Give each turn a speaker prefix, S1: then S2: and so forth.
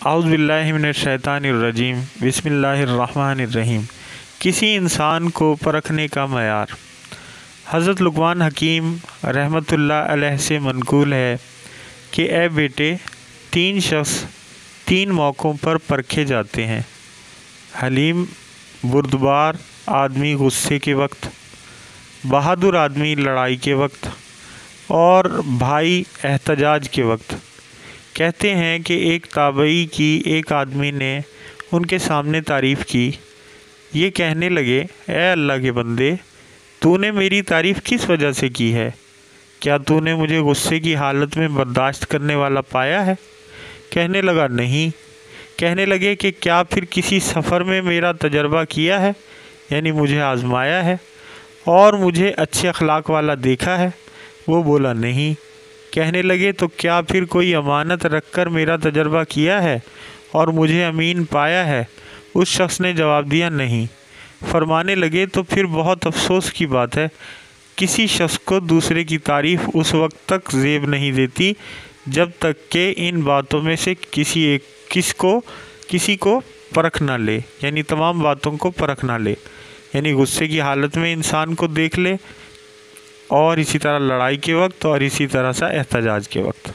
S1: اعوذ باللہ من الشیطان الرجیم بسم اللہ الرحمن الرحیم۔ کسی انسان کو پرکھنے کا معیار۔ حضرت لقمان حکیم رحمۃ اللہ علیہ سے منقول ہے کہ اے بیٹے، 3 شخص 3 موقعوں پر پرکھے جاتے ہیں: حلیم بردبار آدمی غصے کے وقت، بہادر آدمی لڑائی کے وقت، اور بھائی احتجاج کے وقت۔ کہتے ہیں کہ ایک تابعی کی ایک آدمی نے ان کے سامنے تعریف کی۔ یہ کہنے لگے، اے اللہ کے بندے، تو نے میری تعریف کس وجہ سے کی ہے؟ کیا تو نے مجھے غصے کی حالت میں برداشت کرنے والا پایا ہے؟ کہنے لگا، نہیں۔ کہنے لگے کہ کیا پھر کسی سفر میں میرا تجربہ کیا ہے، یعنی مجھے آزمایا ہے اور مجھے اچھے اخلاق والا دیکھا ہے؟ وہ بولا، نہیں۔ کہنے لگے، تو کیا پھر کوئی امانت رکھ کر میرا تجربہ کیا ہے اور مجھے امین پایا ہے؟ اس شخص نے جواب دیا، نہیں۔ فرمانے لگے، تو پھر بہت افسوس کی بات ہے، کسی شخص کو دوسرے کی تعریف اس وقت تک زیب نہیں دیتی جب تک کہ ان باتوں میں سے کسی کو پرکھ نہ لے، یعنی تمام باتوں کو پرکھ نہ لے، یعنی غصے کی حالت میں انسان کو دیکھ لے، اور اسی طرح لڑائی کے وقت، اور اسی طرح سے احتجاج کے وقت۔